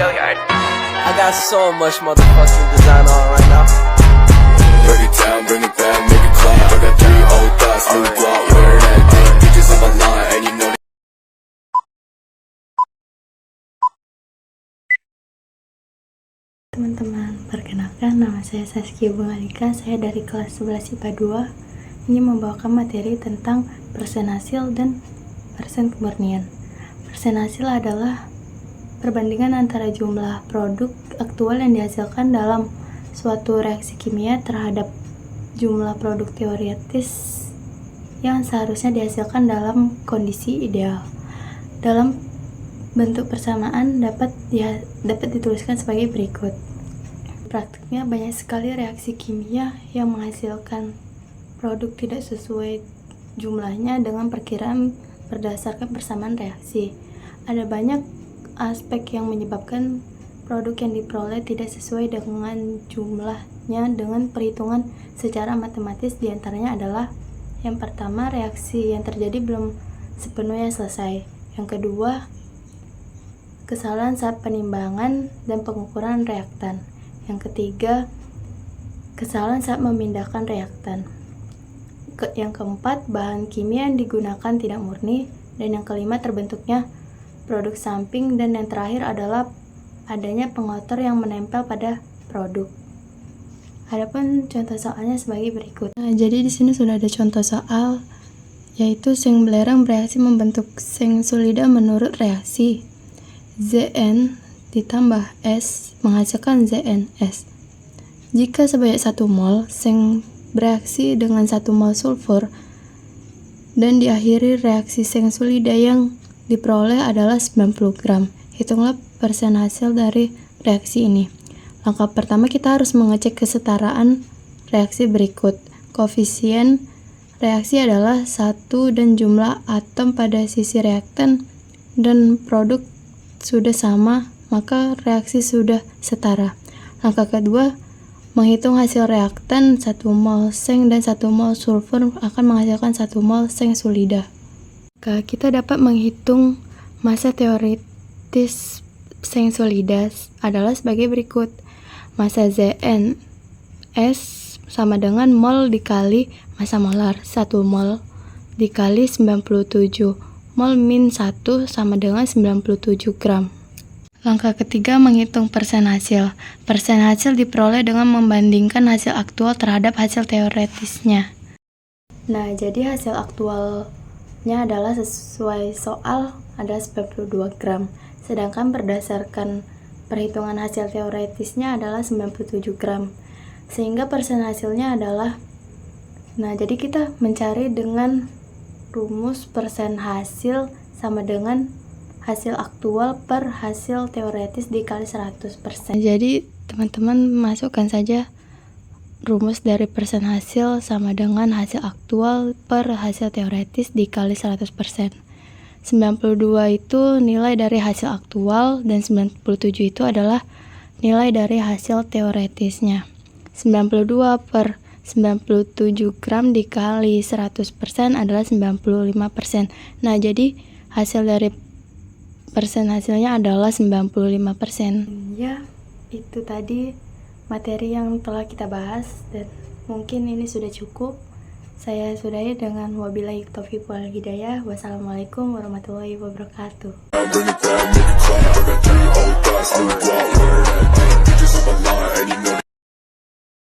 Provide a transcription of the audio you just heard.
I got so much motherfucking design on right now. Break it down, bring it back, make it clap. I got 3 old thoughts, new block, where that thing. Bitches on my line, and you know. Teman-teman, perkenalkan nama saya Saskia Bungalika, saya dari kelas 11 IPA 2. Ini membawakan materi tentang persen hasil dan persen kemurnian. Persen hasil adalah perbandingan antara jumlah produk aktual yang dihasilkan dalam suatu reaksi kimia terhadap jumlah produk teoretis yang seharusnya dihasilkan dalam kondisi ideal. Dalam bentuk persamaan dapat dituliskan sebagai berikut. Praktiknya banyak sekali reaksi kimia yang menghasilkan produk tidak sesuai jumlahnya dengan perkiraan berdasarkan persamaan reaksi. Ada banyak aspek yang menyebabkan produk yang diperoleh tidak sesuai dengan jumlahnya dengan perhitungan secara matematis. Di antaranya adalah yang pertama, reaksi yang terjadi belum sepenuhnya selesai. Yang kedua, kesalahan saat penimbangan dan pengukuran reaktan. Yang ketiga, kesalahan saat memindahkan reaktan. Yang keempat, bahan kimia yang digunakan tidak murni. Dan yang kelima, terbentuknya produk samping. Dan yang terakhir adalah adanya pengotor yang menempel pada produk. Adapun contoh soalnya sebagai berikut. Jadi di sini sudah ada contoh soal, yaitu seng belerang bereaksi membentuk seng solida menurut reaksi. Zn ditambah S menghasilkan ZnS. Jika sebanyak 1 mol seng bereaksi dengan 1 mol sulfur dan diakhiri reaksi seng solida yang diperoleh adalah 90 gram. Hitunglah persen hasil dari reaksi ini. Langkah pertama, kita harus mengecek kesetaraan reaksi berikut. Koefisien reaksi adalah 1 dan jumlah atom pada sisi reaktan dan produk sudah sama, maka reaksi sudah setara. Langkah kedua, menghitung hasil reaktan. 1 mol seng dan 1 mol sulfur akan menghasilkan 1 mol seng solida. Kita dapat menghitung massa teoretis seng solida adalah sebagai berikut. Massa ZnS sama dengan mol dikali massa molar. 1 mol dikali 97 mol min 1 sama dengan 97 gram. Langkah ketiga, menghitung persen hasil. Persen hasil diperoleh dengan membandingkan hasil aktual terhadap hasil teoretisnya. Nah, jadi hasil aktualnya adalah sesuai soal adalah 92 gram. Sedangkan berdasarkan perhitungan hasil teoretisnya adalah 97 gram. Sehingga persen hasilnya adalah, nah jadi kita mencari dengan rumus persen hasil sama dengan hasil aktual per hasil teoretis dikali 100%. Jadi teman-teman masukkan saja rumus dari persen hasil sama dengan hasil aktual per hasil teoretis dikali 100%. 92 itu nilai dari hasil aktual dan 97 itu adalah nilai dari hasil teoretisnya. 92 per 97 gram dikali 100% adalah 95%. Nah, jadi hasil dari persen hasilnya adalah 95%. Ya, itu tadi materi yang telah kita bahas dan mungkin ini sudah cukup. Saya sudahi dengan wabillahi taufiq wal hidayah. Wassalamualaikum warahmatullahi wabarakatuh.